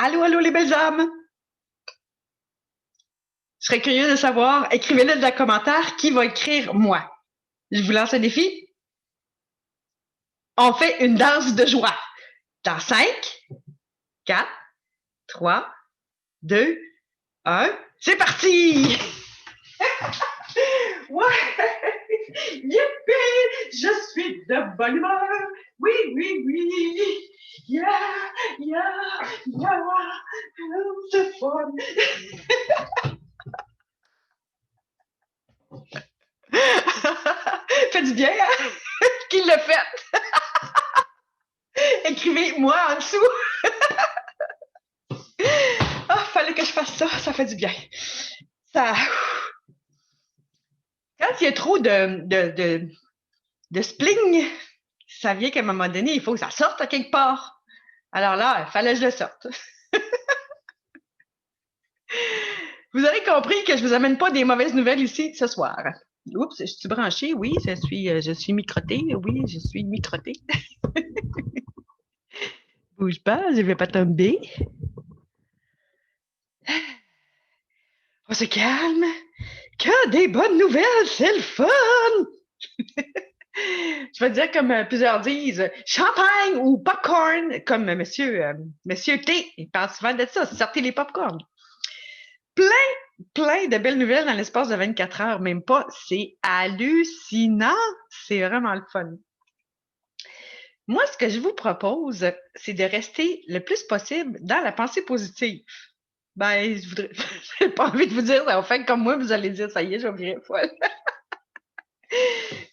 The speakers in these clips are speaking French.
Allô, allô, les belles âmes! Je serais curieux de savoir, écrivez-le dans les commentaires qui va écrire moi. Je vous lance un défi. On fait une danse de joie. Dans 5, 4, 3, 2, 1. C'est parti! Ouais! Youpi! Je suis de bonne humeur! Oui, oui, oui! Yeah! Yeah! Yeah! C'est fun! Fait du bien, hein? Qui l'a fait? Écrivez moi en dessous. Ah, fallait que je fasse ça. Ça fait du bien. Ça. Quand il y a trop de spling, ça vient qu'à un moment donné, il faut que ça sorte à quelque part. Alors là, il fallait que je le sorte. Vous avez compris que je vous amène pas des mauvaises nouvelles ici ce soir. Oups, je suis branchée? Oui, je suis microtée. Oui, je suis microtée. Bouge pas, je vais pas tomber. On se calme. Que des bonnes nouvelles, c'est le fun! Je vais dire comme plusieurs disent, champagne ou popcorn, comme monsieur T, il parle souvent de ça, sortez les popcorns. Plein, plein de belles nouvelles dans l'espace de 24 heures, même pas. C'est hallucinant. C'est vraiment le fun. Moi, ce que je vous propose, c'est de rester le plus possible dans la pensée positive. Ben, je voudrais, j'ai pas envie de vous dire, en fait, comme moi, vous allez dire, ça y est, j'ai oublié folle.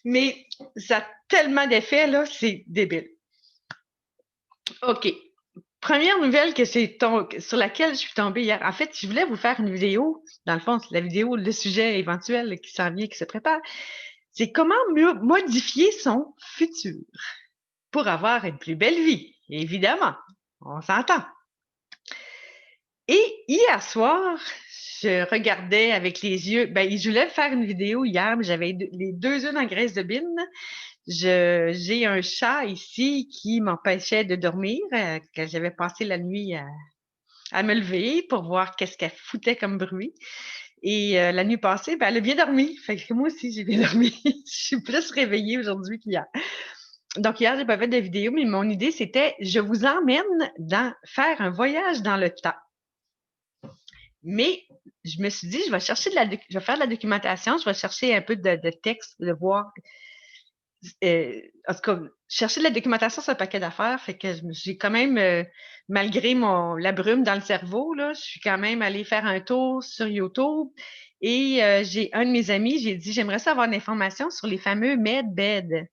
Mais ça a tellement d'effets, là, c'est débile. OK. Première nouvelle que sur laquelle je suis tombée hier. En fait, je voulais vous faire une vidéo. Dans le fond, c'est la vidéo, le sujet éventuel qui s'en vient, qui se prépare. C'est comment mieux modifier son futur pour avoir une plus belle vie. Évidemment, on s'entend. Et hier soir, je regardais avec les yeux. Ben, je voulais faire une vidéo hier, mais j'avais les deux yeux dans la graisse de bine. J'ai un chat ici qui m'empêchait de dormir, que j'avais passé la nuit à me lever pour voir qu'est-ce qu'elle foutait comme bruit. Et la nuit passée, ben, elle a bien dormi. Fait que moi aussi, j'ai bien dormi. Je suis plus réveillée aujourd'hui qu'hier. Donc, hier, j'ai pas fait de vidéo, mais mon idée, c'était je vous emmène dans faire un voyage dans le temps. Mais je me suis dit, je vais faire de la documentation, je vais chercher un peu de texte, de voir en tout cas, chercher de la documentation sur un paquet d'affaires, fait que j'ai quand même, malgré la brume dans le cerveau, là, je suis quand même allée faire un tour sur YouTube et j'ai un de mes amis, j'ai dit, j'aimerais ça avoir l'information sur les fameux medbeds.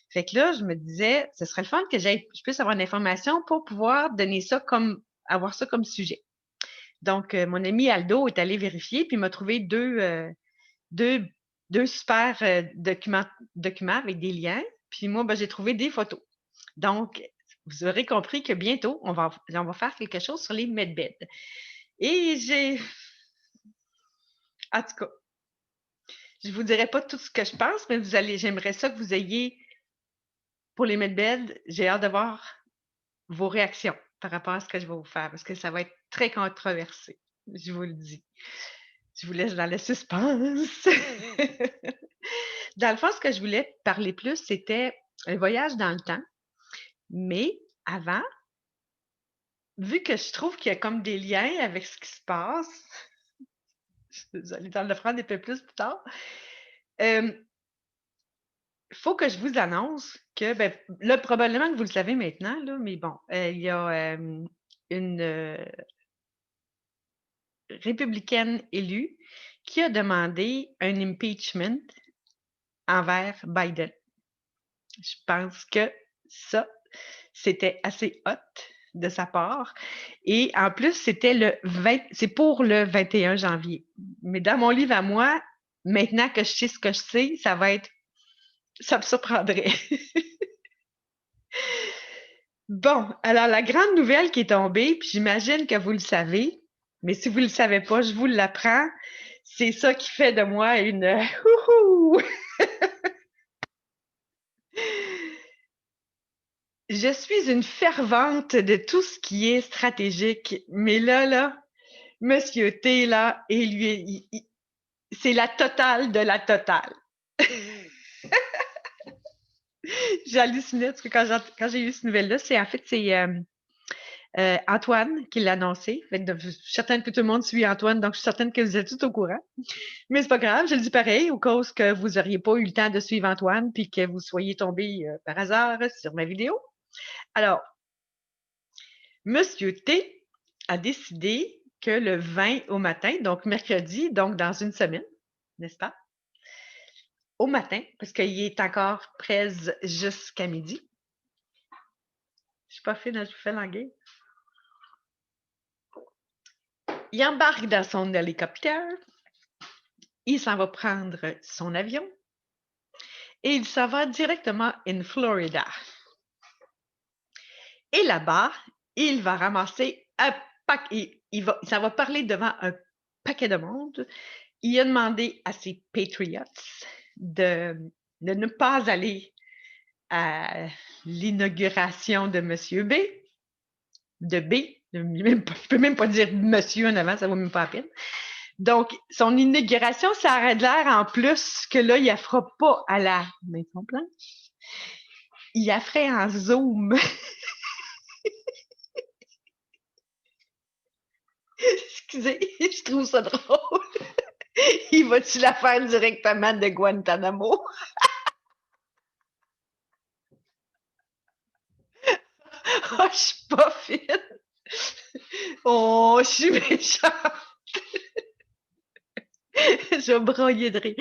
Fait que là, je me disais, ce serait le fun que je puisse avoir l'information pour pouvoir donner ça avoir ça comme sujet. Donc, mon ami Aldo est allé vérifier puis il m'a trouvé deux, deux super documents avec des liens. Puis moi, ben, j'ai trouvé des photos. Donc, vous aurez compris que bientôt, on va faire quelque chose sur les medbeds. Et en tout cas, je vous dirai pas tout ce que je pense, mais j'aimerais ça que vous ayez, pour les medbeds, j'ai hâte de voir vos réactions par rapport à ce que je vais vous faire, parce que ça va être très controversé. Je vous le dis. Je vous laisse dans le suspense. Dans le fond, ce que je voulais parler plus, c'était un voyage dans le temps. Mais avant, vu que je trouve qu'il y a comme des liens avec ce qui se passe, vous allez en apprendre un peu plus tard. Il faut que je vous annonce que, ben, là, probablement que vous le savez maintenant, là, mais bon, il y a une républicaine élue qui a demandé un impeachment envers Biden. Je pense que ça, c'était assez hot de sa part. Et en plus, c'est pour le 21 janvier. Mais dans mon livre à moi, maintenant que je sais ce que je sais, ça me surprendrait. Bon, alors la grande nouvelle qui est tombée, puis j'imagine que vous le savez, mais si vous ne le savez pas, je vous l'apprends. C'est ça qui fait de moi une ouhou! Je suis une fervente de tout ce qui est stratégique, mais là, Monsieur T, là, et lui, c'est la totale de la totale. J'hallucinais parce que quand j'ai eu cette nouvelle-là, c'est Antoine qui l'a annoncé. Je suis certaine que tout le monde suit Antoine, donc je suis certaine que vous êtes tous au courant. Mais c'est pas grave, je le dis pareil, au cas que vous n'auriez pas eu le temps de suivre Antoine puis que vous soyez tombé par hasard sur ma vidéo. Alors, Monsieur T a décidé que le 20 au matin, donc mercredi, donc dans une semaine, n'est-ce pas? Au matin, parce qu'il est encore prêt jusqu'à midi. Je suis pas fine, je vous fais languer. Il embarque dans son hélicoptère, il s'en va prendre son avion et il s'en va directement en Florida. Et là-bas, il va ramasser un paquet, il s'en va parler devant un paquet de monde. Il a demandé à ses Patriots de ne pas aller à l'inauguration de Monsieur B, de B. Je ne peux même pas dire monsieur en avant, ça ne vaut même pas la peine. Donc, son inauguration, ça aurait l'air en plus que là, il ne fera pas à la Maison Blanche. Il la ferait en Zoom. Excusez, je trouve ça drôle. Il va-tu la faire directement de Guantanamo? Oh, je suis pas fine. Oh, je suis méchante. Je broyais de rire.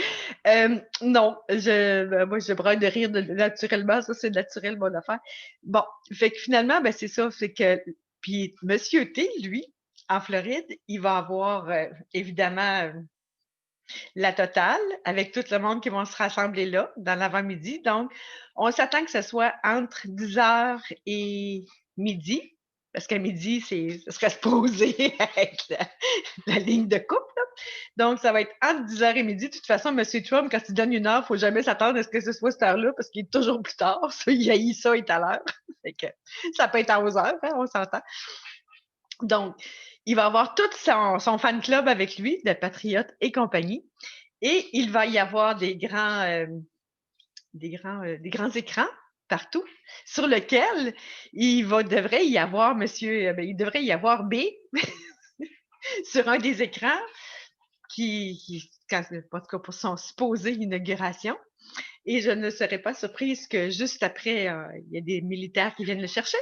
Non, moi, je broye de rire naturellement. Ça, c'est naturel, mon affaire. Bon, fait que finalement, ben, c'est ça. Fait que, puis, Monsieur T, lui, en Floride, il va avoir, évidemment, la totale avec tout le monde qui vont se rassembler là, dans l'avant-midi. Donc, on s'attend que ce soit entre 10h et midi. Parce qu'à midi, ce serait supposé être la ligne de coupe. Là. Donc, ça va être entre 10h et midi. De toute façon, M. Trump, quand il donne une heure, il ne faut jamais s'attendre à ce que ce soit cette heure-là parce qu'il est toujours plus tard. Ça, il haït ça, il est à l'heure. Ça peut être à 11h, hein, on s'entend. Donc, il va avoir tout son fan club avec lui, de Patriotes et compagnie. Et il va y avoir des grands écrans partout, sur lequel devrait y avoir il devrait y avoir B sur un des écrans pour son supposé inauguration. Et je ne serais pas surprise que juste après, il y a des militaires qui viennent le chercher,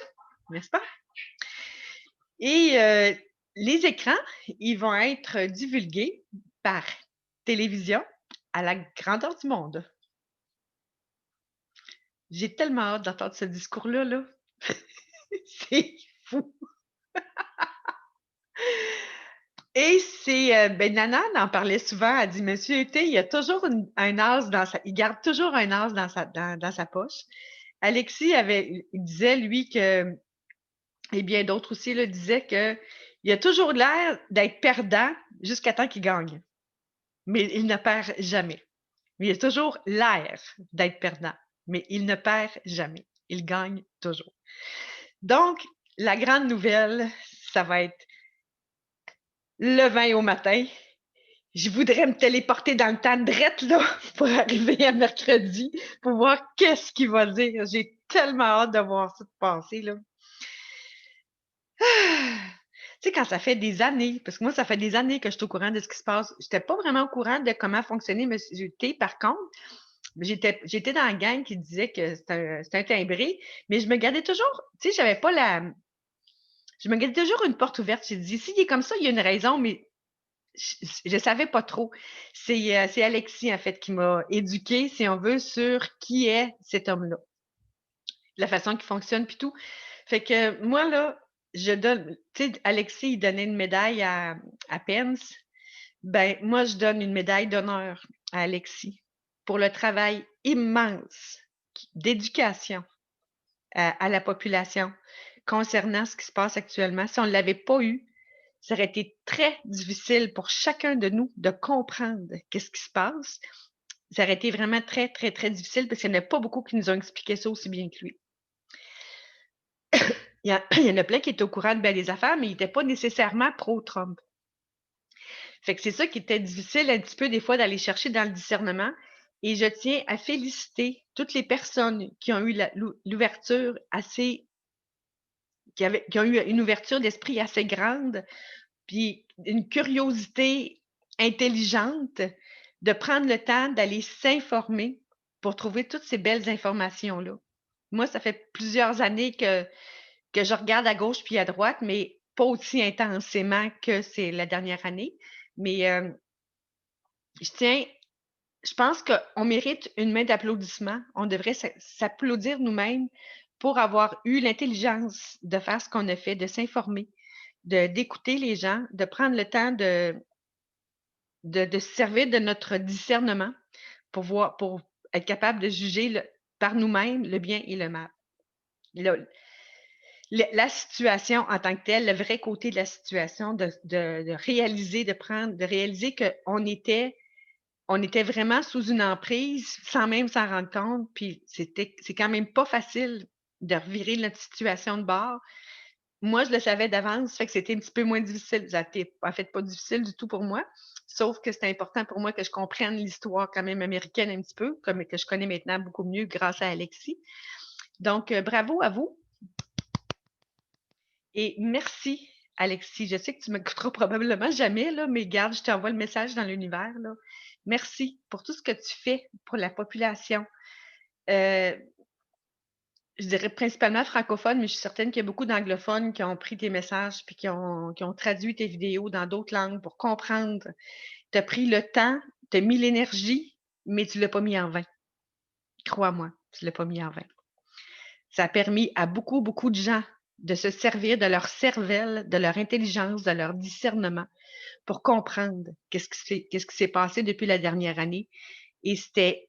n'est-ce pas? Et les écrans, ils vont être divulgués par télévision à la grandeur du monde. J'ai tellement hâte d'entendre ce discours-là, là. C'est fou. Et c'est Nana en parlait souvent. Elle dit Monsieur T, il y a toujours un as il garde toujours un as dans sa poche. Alexis il disait lui que, et bien d'autres aussi là, disaient que il a toujours l'air d'être perdant jusqu'à temps qu'il gagne, mais il ne perd jamais. Il a toujours l'air d'être perdant, mais il ne perd jamais. Il gagne toujours. Donc, la grande nouvelle, ça va être le 20 au matin. Je voudrais me téléporter dans le temps de drette, là, pour arriver à mercredi, pour voir qu'est-ce qu'il va dire. J'ai tellement hâte de voir ça passer, là. Tu sais, quand ça fait des années, parce que moi, ça fait des années que je suis au courant de ce qui se passe. Je n'étais pas vraiment au courant de comment fonctionnait M. T, par contre. J'étais dans la gang qui disait que c'était un timbré, mais je me gardais toujours, tu sais, j'avais pas je me gardais toujours une porte ouverte. J'ai dit, s'il est comme ça, il y a une raison, mais je savais pas trop. C'est Alexis, en fait, qui m'a éduquée, si on veut, sur qui est cet homme-là, la façon qu'il fonctionne, puis tout. Fait que moi, là, je donne, tu sais, Alexis, il donnait une médaille à Pence. Ben, moi, je donne une médaille d'honneur à Alexis pour le travail immense d'éducation à la population concernant ce qui se passe actuellement. Si on ne l'avait pas eu, ça aurait été très difficile pour chacun de nous de comprendre qu'est-ce qui se passe. Ça aurait été vraiment très, très, très difficile parce qu'il n'y en a pas beaucoup qui nous ont expliqué ça aussi bien que lui. il y en a plein qui étaient au courant de bien des affaires, mais ils n'étaient pas nécessairement pro-Trump. Fait que c'est ça qui était difficile un petit peu des fois d'aller chercher dans le discernement. Et je tiens à féliciter toutes les personnes qui ont eu l'ouverture assez, qui ont eu une ouverture d'esprit assez grande, puis une curiosité intelligente de prendre le temps d'aller s'informer pour trouver toutes ces belles informations-là. Moi, ça fait plusieurs années que je regarde à gauche puis à droite, mais pas aussi intensément que c'est la dernière année. Mais je pense qu'on mérite une main d'applaudissement. On devrait s'applaudir nous-mêmes pour avoir eu l'intelligence de faire ce qu'on a fait, de s'informer, d'écouter les gens, de prendre le temps de se servir de notre discernement pour être capable de juger par nous-mêmes le bien et le mal. La situation en tant que telle, le vrai côté de la situation, de réaliser qu'on était vraiment sous une emprise sans même s'en rendre compte. Puis c'est quand même pas facile de revirer notre situation de bord. Moi, je le savais d'avance, fait que c'était un petit peu moins difficile. Ça n'était en fait pas difficile du tout pour moi, sauf que c'était important pour moi que je comprenne l'histoire quand même américaine un petit peu, comme que je connais maintenant beaucoup mieux grâce à Alexis. Donc, bravo à vous et merci, Alexis. Je sais que tu ne m'écouteras probablement jamais, là, mais garde, je t'envoie le message dans l'univers. Là. Merci pour tout ce que tu fais pour la population. Je dirais principalement francophone, mais je suis certaine qu'il y a beaucoup d'anglophones qui ont pris tes messages puis qui ont traduit tes vidéos dans d'autres langues pour comprendre. Tu as pris le temps, tu as mis l'énergie, mais tu ne l'as pas mis en vain. Crois-moi, tu ne l'as pas mis en vain. Ça a permis à beaucoup, beaucoup de gens de se servir de leur cervelle, de leur intelligence, de leur discernement pour comprendre qu'est-ce qui s'est passé depuis la dernière année. Et c'était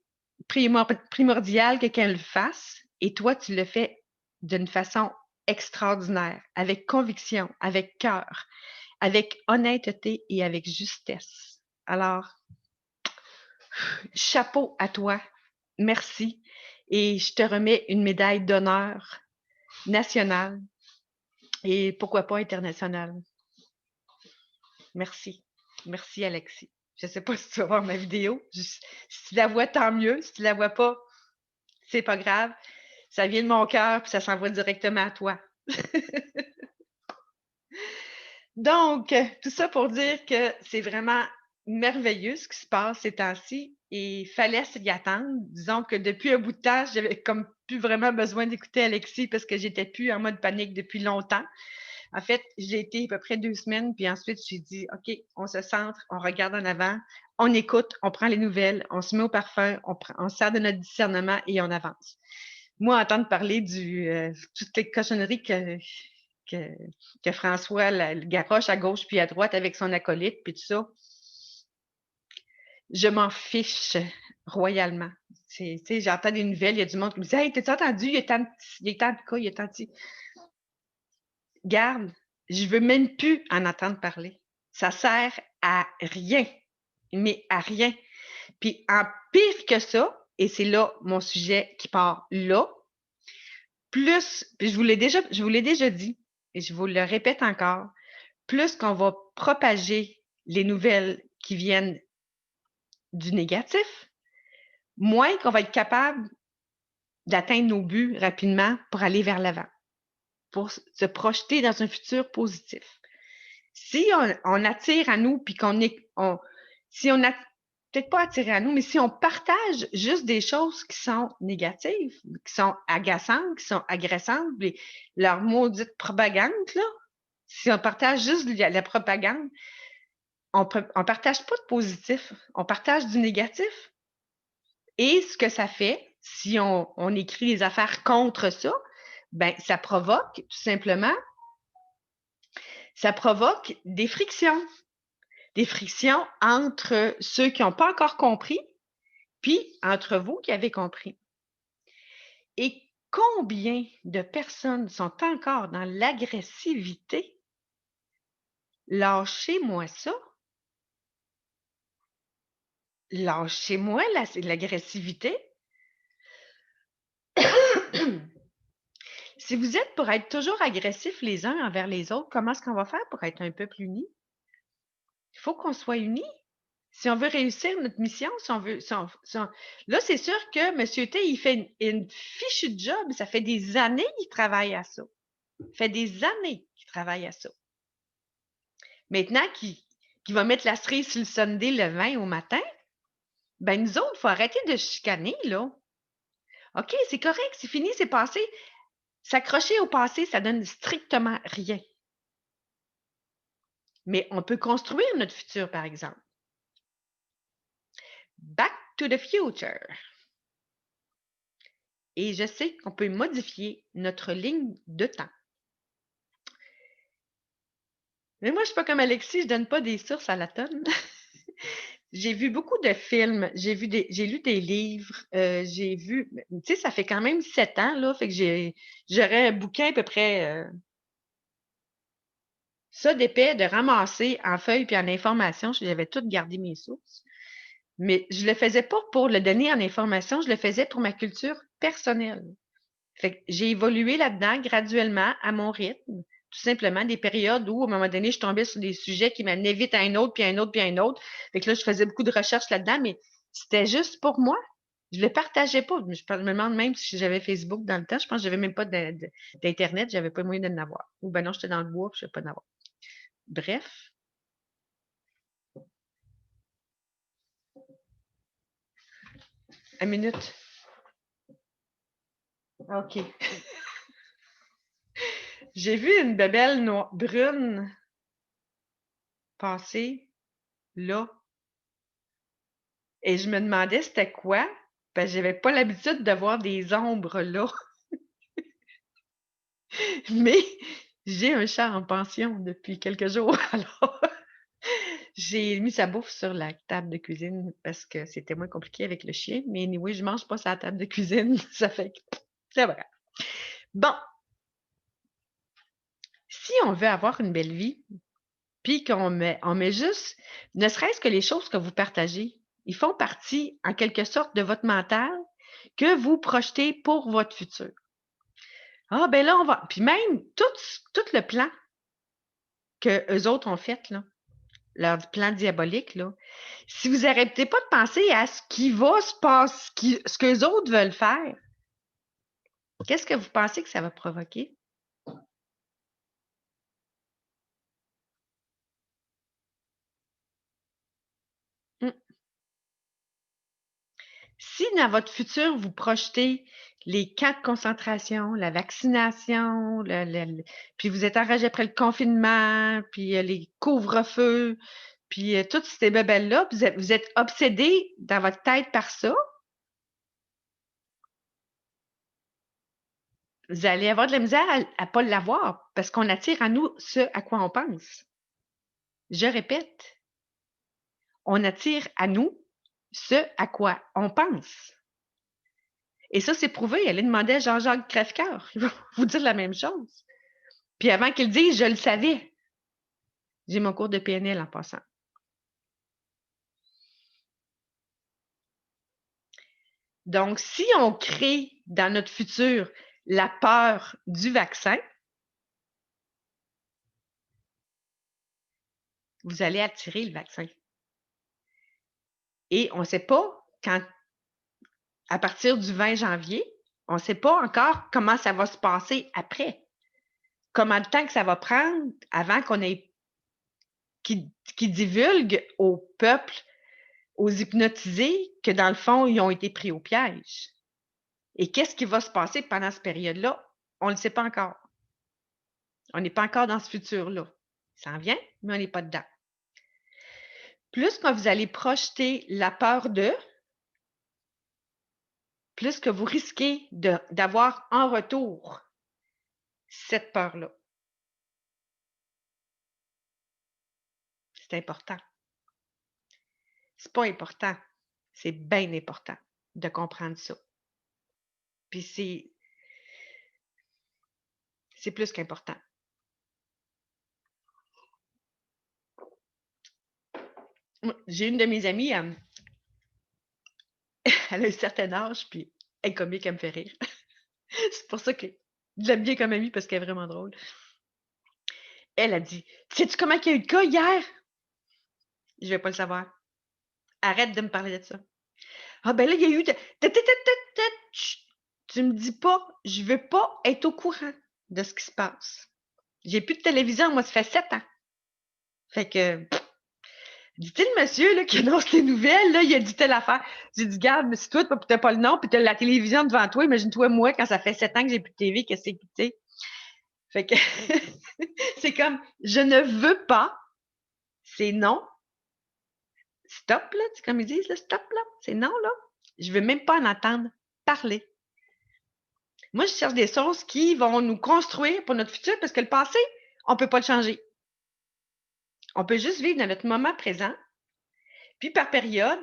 primordial que quelqu'un le fasse. Et toi, tu le fais d'une façon extraordinaire, avec conviction, avec cœur, avec honnêteté et avec justesse. Alors, chapeau à toi. Merci. Et je te remets une médaille d'honneur nationale et pourquoi pas internationale. Merci. Merci, Alexis. Je ne sais pas si tu vas voir ma vidéo. Si tu la vois, tant mieux. Si tu ne la vois pas, c'est pas grave. Ça vient de mon cœur, puis ça s'envoie directement à toi. Donc, tout ça pour dire que c'est vraiment merveilleux ce qui se passe ces temps-ci et il fallait s'y attendre. Disons que depuis un bout de temps, j'avais comme plus vraiment besoin d'écouter Alexis parce que j'étais plus en mode panique depuis longtemps. En fait, j'ai été à peu près 2 semaines, puis ensuite, j'ai dit, OK, on se centre, on regarde en avant, on écoute, on prend les nouvelles, on se met au parfum, on sert de notre discernement et on avance. Moi, entendre parler toutes les cochonneries que François le garoche à gauche puis à droite avec son acolyte, puis tout ça, je m'en fiche royalement. J'entends des nouvelles, il y a du monde qui me dit « Hey, t'as entendu? Il y a tant de cas, il y a tant de... » Garde, je veux même plus en entendre parler. Ça sert à rien, mais à rien. Puis en pire que ça, et c'est là mon sujet qui part là, plus, puis je vous l'ai déjà dit, et je vous le répète encore, plus qu'on va propager les nouvelles qui viennent du négatif, moins qu'on va être capable d'atteindre nos buts rapidement pour aller vers l'avant, pour se projeter dans un futur positif. Si on attire à nous, puis si on a peut-être pas attiré à nous, mais si on partage juste des choses qui sont négatives, qui sont agaçantes, qui sont agressantes, leur maudite propagande, là, si on partage juste la propagande, on partage pas de positif, on partage du négatif. Et ce que ça fait, si on écrit des affaires contre ça, ben ça provoque tout simplement, ça provoque des frictions. Des frictions entre ceux qui n'ont pas encore compris, puis entre vous qui avez compris. Et combien de personnes sont encore dans l'agressivité? Lâchez-moi ça. Lâchez-moi l'agressivité. si vous êtes pour être toujours agressifs les uns envers les autres, comment est-ce qu'on va faire pour être un peuple uni? Il faut qu'on soit unis. Si on veut réussir notre mission, si on veut. Là, c'est sûr que M. T, il fait une fichue job. Ça fait des années qu'il travaille à ça. Ça fait des années qu'il travaille à ça. Maintenant qu'il va mettre la cerise sur le Sunday le 20 au matin, ben nous autres, il faut arrêter de chicaner, là. OK, c'est correct, c'est fini, c'est passé. S'accrocher au passé, ça donne strictement rien. Mais on peut construire notre futur, par exemple. Back to the future. Et je sais qu'on peut modifier notre ligne de temps. Mais moi, je ne suis pas comme Alexis, je ne donne pas des sources à la tonne. J'ai vu beaucoup de films, j'ai lu des livres, j'ai vu, tu sais, ça fait quand même 7 ans, là, fait que j'aurais un bouquin à peu près ça d'épais de ramasser en feuilles puis en information. J'avais tout gardé mes sources. Mais je le faisais pas pour le donner en information, je le faisais pour ma culture personnelle. Fait que j'ai évolué là-dedans graduellement à mon rythme. Tout simplement des périodes où, à un moment donné, je tombais sur des sujets qui m'amenaient vite à un autre, puis à un autre, puis à un autre. Fait que là, je faisais beaucoup de recherches là-dedans, mais c'était juste pour moi. Je le partageais pas. Je me demande même si j'avais Facebook dans le temps. Je pense que j'avais même pas d'Internet. J'avais pas moyen de l'avoir. Ou ben non, j'étais dans le bois, puis je ne pas en avoir. Bref. Une minute. OK. J'ai vu une bébelle brune passer là. Et je me demandais c'était quoi. Parce que j'avais pas l'habitude de voir des ombres là. Mais j'ai un chat en pension depuis quelques jours. Alors, j'ai mis sa bouffe sur la table de cuisine parce que c'était moins compliqué avec le chien. Mais anyway, je mange pas sur la table de cuisine. Ça fait que c'est vrai. Bon. Si on veut avoir une belle vie, puis qu'on met juste, ne serait-ce que les choses que vous partagez, ils font partie, en quelque sorte, de votre mental que vous projetez pour votre futur. Ah, ben là, on va. Puis même, tout le plan que eux autres ont fait, là, leur plan diabolique, là, si vous n'arrêtez pas de penser à ce qui va se passer, ce qu'eux autres veulent faire, qu'est-ce que vous pensez que ça va provoquer? Hmm. Si dans votre futur, vous projetez les camps de concentration, la vaccination, puis vous êtes enragé après le confinement, puis les couvre-feux, puis toutes ces bébelles-là, vous êtes obsédé dans votre tête par ça, vous allez avoir de la misère à ne pas l'avoir parce qu'on attire à nous ce à quoi on pense. Je répète, on attire à nous ce à quoi on pense. Et ça, c'est prouvé. Allez demander à Jean-Jacques Crèvecoeur. Il va vous dire la même chose. Puis avant qu'il le dise, je le savais. J'ai mon cours de PNL en passant. Donc, si on crée dans notre futur la peur du vaccin, vous allez attirer le vaccin. Et on ne sait pas quand, à partir du 20 janvier, on ne sait pas encore comment ça va se passer après. Combien de temps que ça va prendre avant qu'on ait qui divulgue au peuple, aux hypnotisés, que dans le fond, ils ont été pris au piège. Et qu'est-ce qui va se passer pendant cette période-là? On ne le sait pas encore. On n'est pas encore dans ce futur-là. Ça en vient, mais on n'est pas dedans. Plus que vous allez projeter la peur d'eux, plus que vous risquez d'avoir en retour cette peur-là. C'est important. C'est pas important. C'est bien important de comprendre ça. Puis c'est plus qu'important. J'ai une de mes amies, elle a un certain âge, puis elle est comique, elle me fait rire. C'est pour ça que Je l'aime bien comme amie parce qu'elle est vraiment drôle. Elle a dit: «Sais-tu comment il y a eu de cas hier?» Je vais pas le savoir. Arrête de me parler de ça. Ah ben là, il y a eu de chut! Tu me dis pas, je veux pas être au courant de ce qui se passe. J'ai plus de télévision, moi, ça fait 7 ans. Fait que, dit le monsieur là, qui annonce les nouvelles, là, il a dit telle affaire. J'ai dit, garde, mais si toi, t'as pas le nom, puis t'as la télévision devant toi, imagine-toi, moi, quand ça fait 7 ans que j'ai plus de TV, qu'est-ce que c'est, tu sais? Fait que, c'est comme, je ne veux pas, c'est non, stop, là, c'est comme ils disent, là, stop, là, c'est non, là. Je veux même pas en entendre parler. Moi, je cherche des choses qui vont nous construire pour notre futur parce que le passé, on peut pas le changer. On peut juste vivre dans notre moment présent. Puis par période,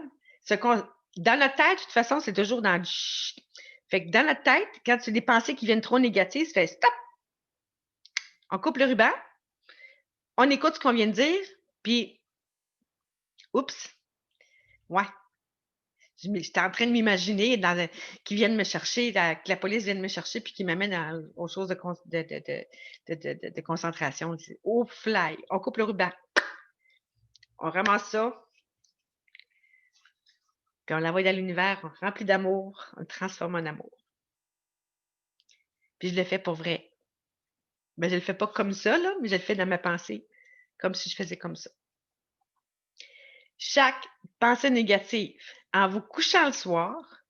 dans notre tête, de toute façon, c'est toujours dans le chut. Fait que dans notre tête, quand tu as des pensées qui viennent trop négatives, tu fais stop, on coupe le ruban, on écoute ce qu'on vient de dire, puis oups, ouais. J'étais en train de m'imaginer qu'ils viennent me chercher, que la police vienne me chercher puis qu'ils m'amènent aux choses de concentration. Au fly, on coupe le ruban, on ramasse ça, puis on l'envoie dans l'univers, on remplit d'amour, on le transforme en amour. Puis je le fais pour vrai. Ben, je le fais pas comme ça, là, mais je le fais dans ma pensée, comme si je faisais comme ça. Chaque pensée négative, en vous couchant le soir,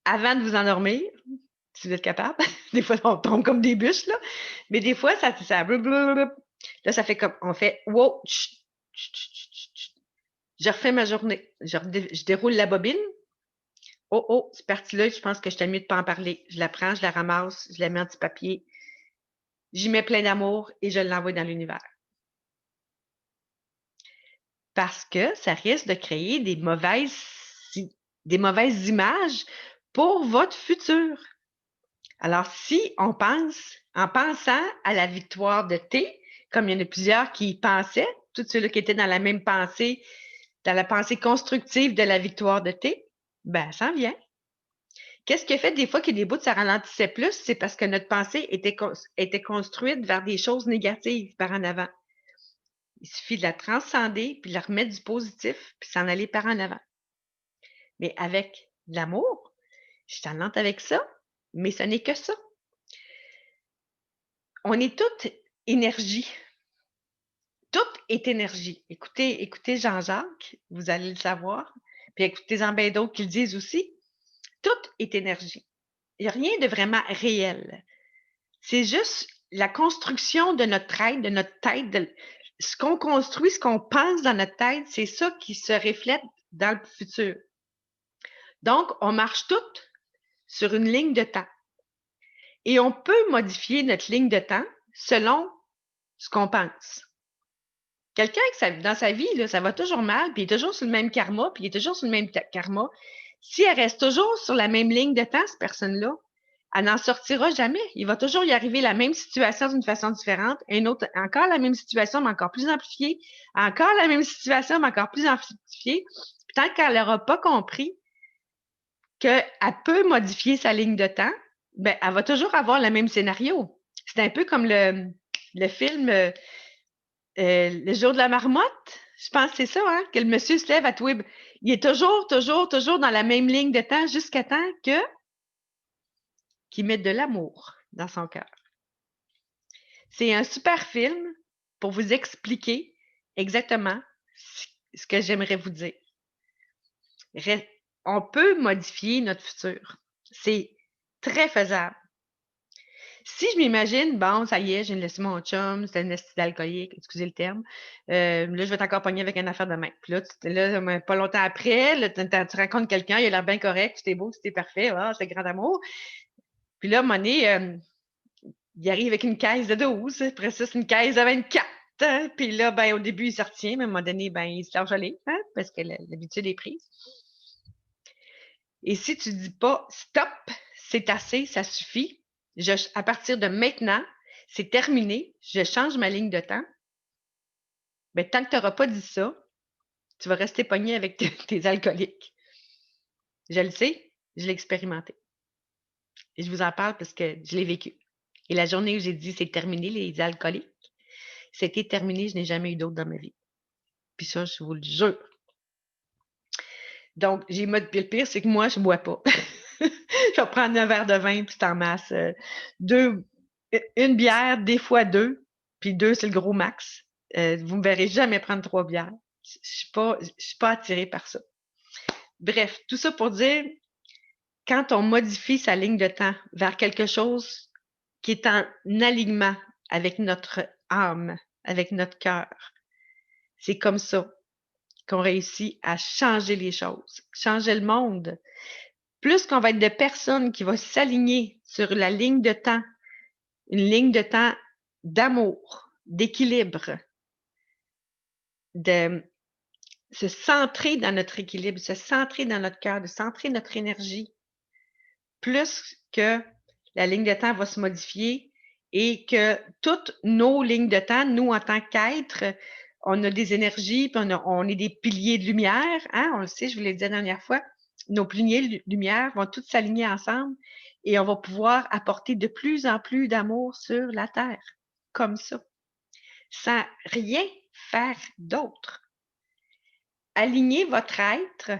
avant de vous endormir, si vous êtes capable, des fois on tombe comme des bûches, là, mais des fois, ça blablabla. Là, ça fait comme, on fait, wow, chut, chut, chut, chut, chut. Je refais ma journée, je déroule la bobine. Oh, oh, c'est parti là, je pense que je t'ai mieux de pas en parler. Je la prends, je la ramasse, je la mets en petit papier, j'y mets plein d'amour et je l'envoie dans l'univers. Parce que ça risque de créer des mauvaises images pour votre futur. Alors, si on pense, en pensant à la victoire de T, comme il y en a plusieurs qui y pensaient, tous ceux-là qui étaient dans la même pensée, dans la pensée constructive de la victoire de T, ben, ça en vient. Qu'est-ce qui a fait des fois que des bouts, ça ralentissait plus? C'est parce que notre pensée était construite vers des choses négatives par en avant. Il suffit de la transcender, puis de la remettre du positif, puis s'en aller par en avant. Mais avec l'amour, je suis lente avec ça, mais ce n'est que ça. On est toute énergie. Tout est énergie. Écoutez Jean-Jacques, vous allez le savoir. Puis écoutez-en bien d'autres qui le disent aussi. Tout est énergie. Il n'y a rien de vraiment réel. C'est juste la construction de notre tête, ce qu'on construit, ce qu'on pense dans notre tête, c'est ça qui se reflète dans le futur. Donc, on marche toutes sur une ligne de temps. Et on peut modifier notre ligne de temps selon ce qu'on pense. Quelqu'un dans sa vie, là, ça va toujours mal, puis il est toujours sur le même karma, puis il est toujours sur le même karma. Si elle reste toujours sur la même ligne de temps, cette personne-là, elle n'en sortira jamais. Il va toujours y arriver la même situation d'une façon différente, une autre, encore la même situation, mais encore plus amplifiée, encore la même situation, mais encore plus amplifiée. Puis tant qu'elle n'aura pas compris qu'elle peut modifier sa ligne de temps, ben, elle va toujours avoir le même scénario. C'est un peu comme le film Le jour de la marmotte. Je pense que c'est ça, hein, que le monsieur se lève à tout. Il est toujours dans la même ligne de temps jusqu'à temps qu'il mette de l'amour dans son cœur. C'est un super film pour vous expliquer exactement ce que j'aimerais vous dire. On peut modifier notre futur. C'est très faisable. Si je m'imagine, bon, ça y est, j'ai laissé mon chum, c'est un esti d'alcoolique, excusez le terme. Là, je vais t'encore pogner avec une affaire de main. Puis là, pas longtemps après, là, tu rencontres quelqu'un, il a l'air bien correct, tout est beau, tout est parfait, c'est grand amour. Puis là, à un moment donné, il arrive avec une caisse de 12, après ça, c'est une caisse de 24. Hein? Puis là, ben, au début, il se retient, mais à un moment donné, ben, il se lâche aller, hein? Parce que l'habitude est prise. Et si tu dis pas stop, c'est assez, ça suffit, à partir de maintenant, c'est terminé, je change ma ligne de temps, bien, tant que tu n'auras pas dit ça, tu vas rester pogné avec tes alcooliques. Je le sais, je l'ai expérimenté. Et je vous en parle parce que je l'ai vécu. Et la journée où j'ai dit c'est terminé les alcooliques, c'était terminé, je n'ai jamais eu d'autre dans ma vie. Puis ça, je vous le jure. Donc, puis le pire, c'est que moi, je ne bois pas. Je vais prendre un verre de vin, puis c'est en masse. Une bière, des fois 2, puis 2, c'est le gros max. Vous ne me verrez jamais prendre 3 bières. Je ne suis pas attirée par ça. Bref, tout ça pour dire, quand on modifie sa ligne de temps vers quelque chose qui est en alignement avec notre âme, avec notre cœur, c'est comme ça qu'on réussit à changer les choses, changer le monde. Plus qu'on va être de personnes qui vont s'aligner sur la ligne de temps, une ligne de temps d'amour, d'équilibre, de se centrer dans notre équilibre, se centrer dans notre cœur, de centrer notre énergie, plus que la ligne de temps va se modifier et que toutes nos lignes de temps, nous, en tant qu'êtres, on a des énergies, puis on est des piliers de lumière, hein, on le sait, je vous l'ai dit la dernière fois, nos piliers de lumière vont tous s'aligner ensemble et on va pouvoir apporter de plus en plus d'amour sur la Terre, comme ça, sans rien faire d'autre. Alignez votre être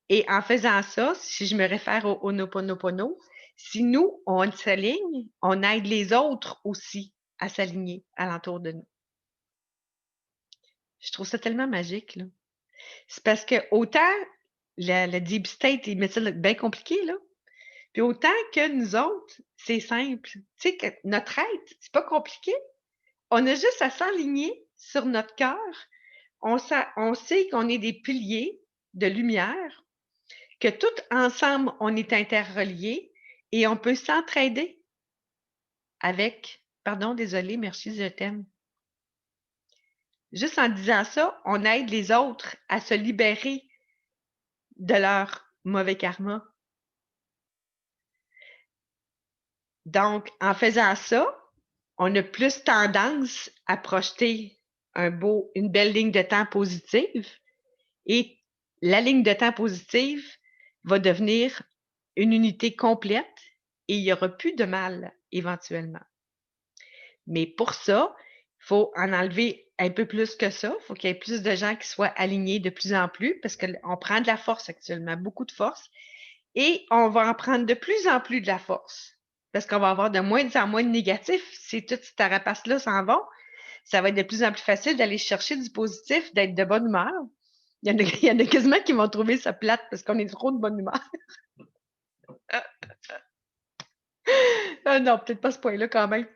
et en faisant ça, si je me réfère au Ho'oponopono, si nous, on s'aligne, on aide les autres aussi à s'aligner alentour de nous. Je trouve ça tellement magique, là. C'est parce que autant le deep state, ils mettent ça bien compliqué, là. Puis autant que nous autres, c'est simple. Tu sais, que notre être, c'est pas compliqué. On a juste à s'aligner sur notre cœur. On sait qu'on est des piliers de lumière, que tout ensemble, on est interreliés et on peut s'entraider avec, pardon, désolé, merci, je t'aime. Juste en disant ça, on aide les autres à se libérer de leur mauvais karma. Donc, en faisant ça, on a plus tendance à projeter une belle ligne de temps positive et la ligne de temps positive va devenir une unité complète et il n'y aura plus de mal éventuellement. Mais pour ça, il faut en enlever un peu plus que ça. Il faut qu'il y ait plus de gens qui soient alignés de plus en plus parce qu'on prend de la force actuellement, beaucoup de force, et on va en prendre de plus en plus de la force parce qu'on va avoir de moins en moins de négatifs. Si toutes ces tarapaces-là s'en vont, ça va être de plus en plus facile d'aller chercher du positif, d'être de bonne humeur. Il y en a quasiment qui vont trouver ça plate parce qu'on est trop de bonne humeur. Non, peut-être pas ce point-là quand même.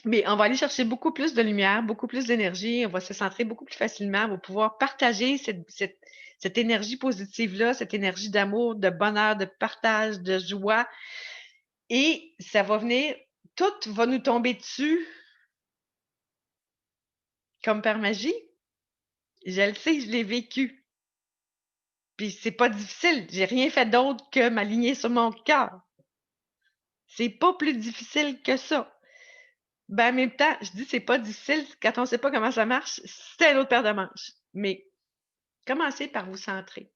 Mais on va aller chercher beaucoup plus de lumière, beaucoup plus d'énergie, on va se centrer beaucoup plus facilement, on va pouvoir partager cette énergie positive-là, cette énergie d'amour, de bonheur, de partage, de joie. Et ça va venir, tout va nous tomber dessus comme par magie. Je le sais, je l'ai vécu. Puis c'est pas difficile, j'ai rien fait d'autre que m'aligner sur mon cœur. C'est pas plus difficile que ça. Ben, en même temps, je dis c'est pas difficile quand on sait pas comment ça marche, c'est une autre paire de manches. Mais commencez par vous centrer.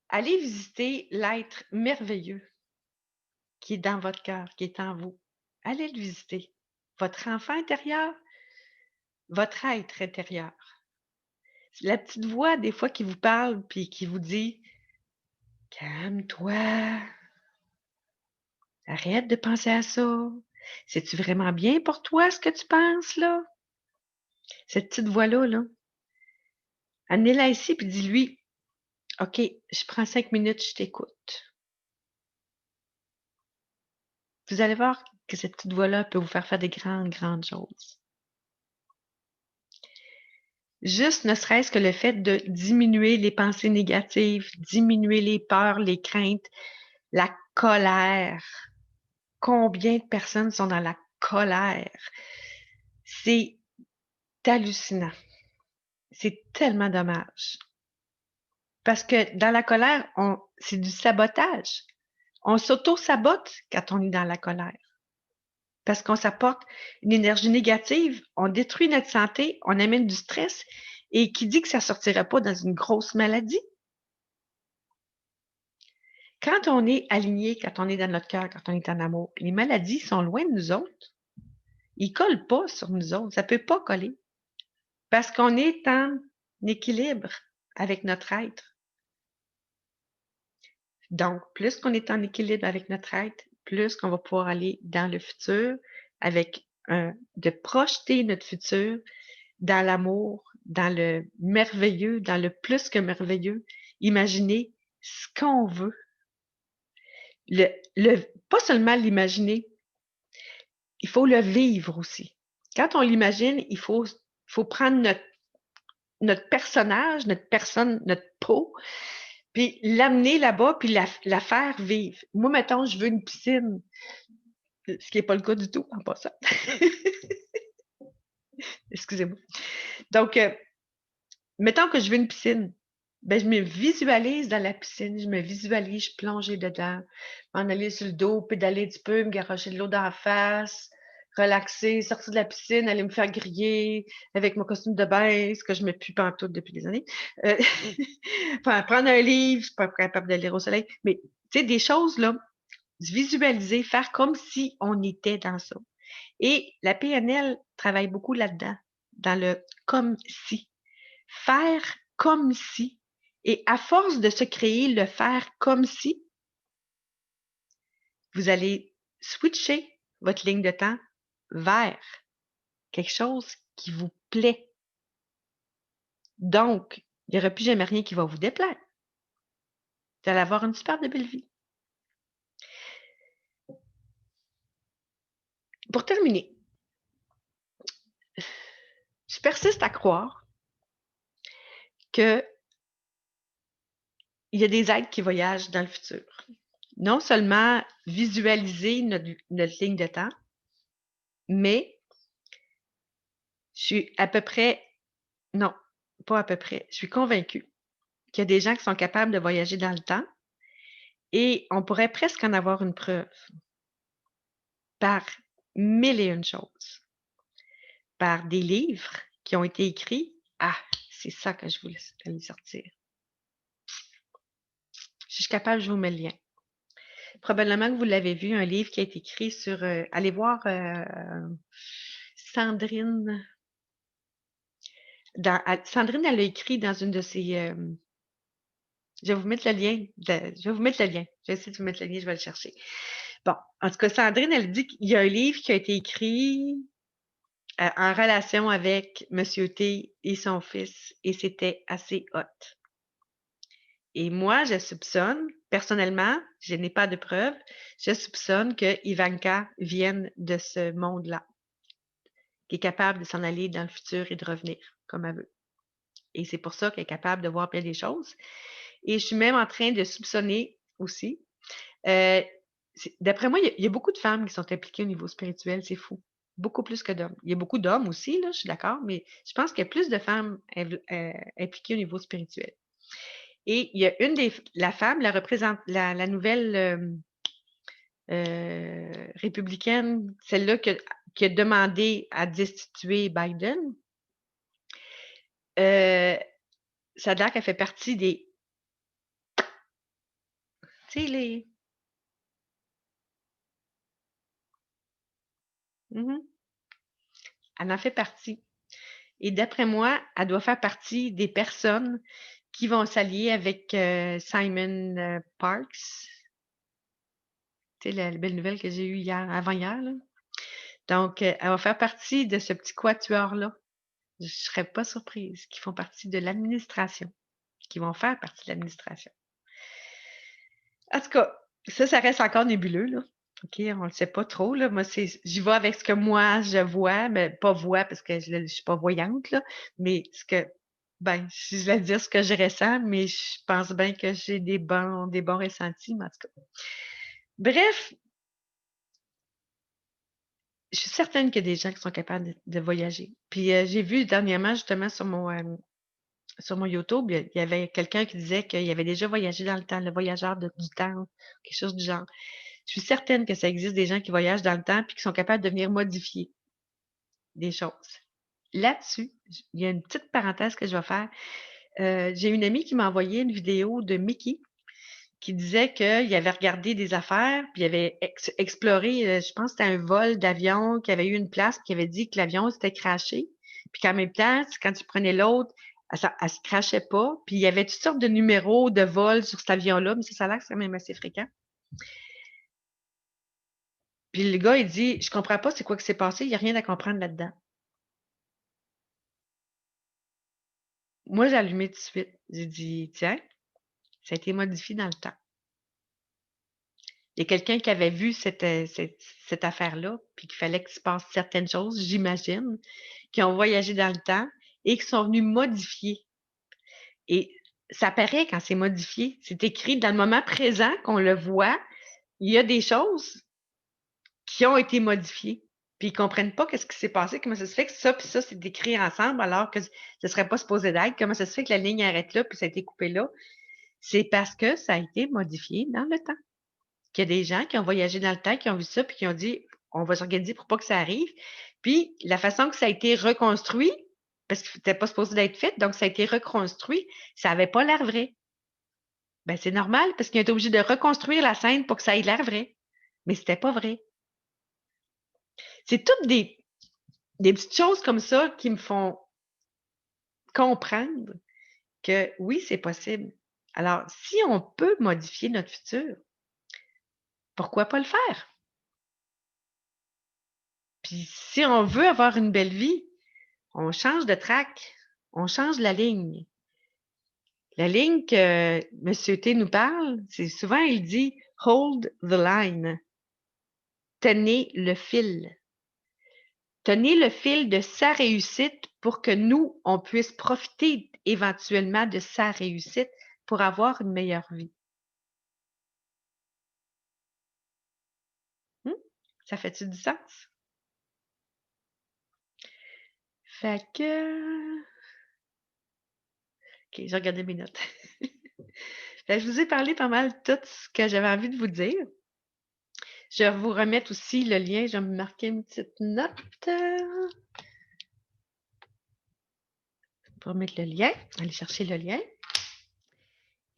Allez visiter l'être merveilleux qui est dans votre cœur, qui est en vous. Allez le visiter. Votre enfant intérieur, votre être intérieur. La petite voix, des fois, qui vous parle puis qui vous dit calme-toi, arrête de penser à ça. C'est-tu vraiment bien pour toi ce que tu penses, là? Cette petite voix-là, là. Amenez-la ici puis dis-lui OK, je prends 5 minutes, je t'écoute. Vous allez voir que cette petite voix-là peut vous faire des grandes, grandes choses. Juste ne serait-ce que le fait de diminuer les pensées négatives, diminuer les peurs, les craintes, la colère. Combien de personnes sont dans la colère? C'est hallucinant. C'est tellement dommage. Parce que dans la colère, c'est du sabotage. On s'auto-sabote quand on est dans la colère. Parce qu'on s'apporte une énergie négative, on détruit notre santé, on amène du stress. Et qui dit que ça ne sortira pas dans une grosse maladie? quand on est aligné, quand on est dans notre cœur, quand on est en amour, les maladies sont loin de nous autres. Ils ne collent pas sur nous autres. Ça ne peut pas coller. Parce qu'on est en équilibre avec notre être. Donc, plus qu'on est en équilibre avec notre être, plus qu'on va pouvoir aller dans le futur avec de projeter notre futur dans l'amour, dans le merveilleux, dans le plus que merveilleux. Imaginer ce qu'on veut. Pas seulement l'imaginer, il faut le vivre aussi. Quand on l'imagine, il faut prendre notre personnage, notre personne, notre peau, puis l'amener là-bas, puis la faire vivre. Moi, mettons, je veux une piscine, ce qui n'est pas le cas du tout en passant. Excusez-moi. Donc, mettons que je veux une piscine. Ben, je me visualise dans la piscine, je me visualise plonger dedans, m'en aller sur le dos, pédaler un petit peu, me garocher de l'eau dans la face, relaxer, sortir de la piscine, aller me faire griller avec mon costume de bain, ce que je ne mets plus pantoute depuis des années. Prendre un livre, je ne suis pas capable de lire au soleil, mais tu sais, des choses, là, visualiser, faire comme si on était dans ça. Et la PNL travaille beaucoup là-dedans, dans le comme si. Faire comme si. Et à force de se créer le faire comme si, vous allez switcher votre ligne de temps vers quelque chose qui vous plaît. Donc, il n'y aura plus jamais rien qui va vous déplaire. Vous allez avoir une super belle vie. Pour terminer, je persiste à croire qu'il y a des êtres qui voyagent dans le futur. Non seulement visualiser notre ligne de temps, mais je suis à peu près, non, pas à peu près, je suis convaincue qu'il y a des gens qui sont capables de voyager dans le temps et on pourrait presque en avoir une preuve par mille et une choses, par des livres qui ont été écrits. Ah, c'est ça que je voulais aller sortir. Si je suis capable, je vous mets le lien. Probablement que vous l'avez vu, un livre qui a été écrit sur... allez voir Sandrine. Sandrine, elle l'a écrit dans une de ses... je vais vous mettre le lien. Je vais vous mettre le lien. Je vais essayer de vous mettre le lien, je vais le chercher. Bon, en tout cas, Sandrine, elle dit qu'il y a un livre qui a été écrit en relation avec Monsieur T et son fils, et c'était assez hot. Et moi, je soupçonne, personnellement, je n'ai pas de preuves, je soupçonne que Ivanka vienne de ce monde-là, qui est capable de s'en aller dans le futur et de revenir comme elle veut. Et c'est pour ça qu'elle est capable de voir bien des choses. Et je suis même en train de soupçonner aussi. D'après moi, il y a beaucoup de femmes qui sont impliquées au niveau spirituel, c'est fou. Beaucoup plus que d'hommes. Il y a beaucoup d'hommes aussi, là, je suis d'accord, mais je pense qu'il y a plus de femmes impliquées au niveau spirituel. Et il y a la femme, la nouvelle républicaine, celle-là qui a demandé à destituer Biden. Ça a l'air qu'elle fait partie des. Tu sais, les. Elle en fait partie. Et d'après moi, elle doit faire partie des personnes qui vont s'allier avec Simon Parks. Tu sais, la belle nouvelle que j'ai eue avant-hier. Donc, elle va faire partie de ce petit quatuor-là. Je ne serais pas surprise qu'ils font partie de l'administration, qu'ils vont faire partie de l'administration. En tout cas, ça reste encore nébuleux, là. OK, on ne le sait pas trop, là. Moi, j'y vais avec ce que moi, je vois, mais pas vois parce que je ne suis pas voyante, là, mais si je vais dire ce que je ressens, mais je pense bien que j'ai des bons ressentis, mais en tout cas. Bref, je suis certaine qu'il y a des gens qui sont capables de voyager. Puis j'ai vu dernièrement, justement, sur mon YouTube, il y avait quelqu'un qui disait qu'il avait déjà voyagé dans le temps, le voyageur du temps, quelque chose du genre. Je suis certaine que ça existe des gens qui voyagent dans le temps puis qui sont capables de venir modifier des choses. Là-dessus, il y a une petite parenthèse que je vais faire. J'ai une amie qui m'a envoyé une vidéo de Mickey qui disait qu'il avait regardé des affaires, puis il avait exploré, je pense que c'était un vol d'avion qui avait eu une place, qui avait dit que l'avion s'était crashé, puis qu'en même temps, quand tu prenais l'autre, elle se crashait pas, puis il y avait toutes sortes de numéros de vol sur cet avion-là, mais ça a l'air que c'est quand même assez fréquent. Puis le gars, il dit, je comprends pas c'est quoi qui s'est passé, il n'y a rien à comprendre là-dedans. Moi, j'ai allumé tout de suite. J'ai dit, tiens, ça a été modifié dans le temps. Il y a quelqu'un qui avait vu cette affaire-là, puis qu'il fallait qu'il se passe certaines choses, j'imagine, qui ont voyagé dans le temps et qui sont venus modifier. Et ça paraît quand c'est modifié. C'est écrit dans le moment présent qu'on le voit. Il y a des choses qui ont été modifiées. Puis ils ne comprennent pas ce qui s'est passé, comment ça se fait que ça puis ça, c'est écrit ensemble alors que ce ne serait pas supposé d'être. Comment ça se fait que la ligne arrête là puis ça a été coupé là. C'est parce que ça a été modifié dans le temps. Qu'il y a des gens qui ont voyagé dans le temps, qui ont vu ça, puis qui ont dit on va s'organiser pour pas que ça arrive. Puis la façon que ça a été reconstruit, parce que c'était pas supposé d'être fait, donc ça a été reconstruit, ça n'avait pas l'air vrai. Ben, c'est normal parce qu'ils ont été obligés de reconstruire la scène pour que ça ait l'air vrai. Mais c'était pas vrai. C'est toutes des petites choses comme ça qui me font comprendre que oui, c'est possible. Alors, si on peut modifier notre futur, pourquoi pas le faire? Puis si on veut avoir une belle vie, on change de track, on change la ligne. La ligne que M. T nous parle, c'est souvent, il dit hold the line. Tenez le fil. Tenez le fil de sa réussite pour que nous, on puisse profiter éventuellement de sa réussite pour avoir une meilleure vie. Ça fait-tu du sens? Fait que... OK, j'ai regardé mes notes. Fait que je vous ai parlé pas mal de tout ce que j'avais envie de vous dire. Je vais vous remettre aussi le lien. Je vais me marquer une petite note. Pour mettre le lien. Allez chercher le lien.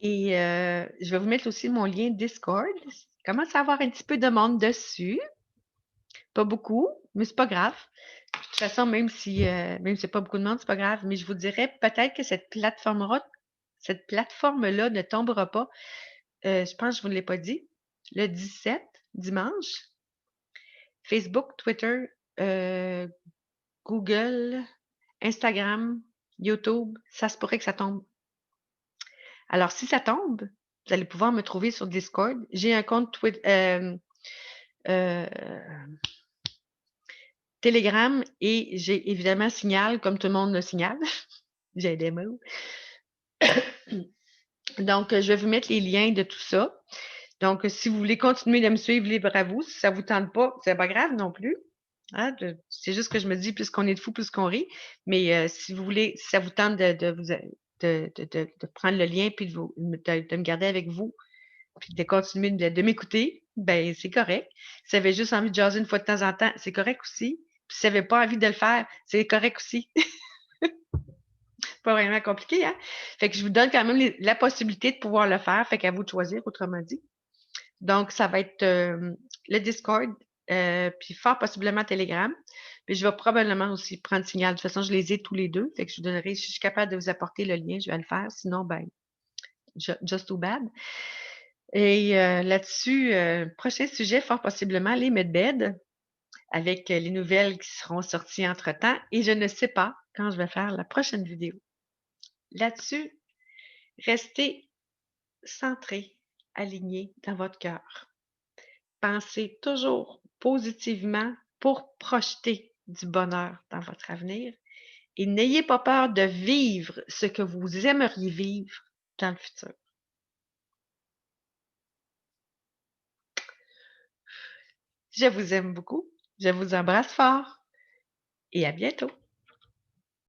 Et je vais vous mettre aussi mon lien Discord. Je commence à avoir un petit peu de monde dessus. Pas beaucoup, mais c'est pas grave. De toute façon, même si c'est pas beaucoup de monde, c'est pas grave. Mais je vous dirais peut-être que cette plateforme-là ne tombera pas. Je pense que je ne vous l'ai pas dit. Le 17, dimanche. Facebook, Twitter, Google, Instagram, YouTube, ça se pourrait que ça tombe. Alors, si ça tombe, vous allez pouvoir me trouver sur Discord. J'ai un compte Telegram et j'ai évidemment Signal, comme tout le monde le signale. J'ai des mots. Donc, je vais vous mettre les liens de tout ça. Donc, si vous voulez continuer de me suivre, libre à vous. Si ça ne vous tente pas, c'est pas grave non plus. Hein, c'est juste que je me dis, plus qu'on est de fous, plus qu'on rit. Mais si vous voulez, si ça vous tente de prendre le lien puis de me garder avec vous, puis de continuer de m'écouter, ben c'est correct. Si vous avez juste envie de jaser une fois de temps en temps, c'est correct aussi. Puis si vous n'avez pas envie de le faire, c'est correct aussi. Pas vraiment compliqué, hein? Fait que je vous donne quand même la possibilité de pouvoir le faire. Fait qu'à vous de choisir, autrement dit. Donc, ça va être le Discord, puis fort possiblement Telegram. Puis je vais probablement aussi prendre Signal. De toute façon, je les ai tous les deux. Fait que je vous donnerai, si je suis capable de vous apporter le lien, je vais le faire. Sinon, ben, just too bad. Et là-dessus, prochain sujet, fort possiblement, les medbeds, avec les nouvelles qui seront sorties entre-temps. Et je ne sais pas quand je vais faire la prochaine vidéo. Là-dessus, restez centré, aligné dans votre cœur. Pensez toujours positivement pour projeter du bonheur dans votre avenir et n'ayez pas peur de vivre ce que vous aimeriez vivre dans le futur. Je vous aime beaucoup, je vous embrasse fort et à bientôt.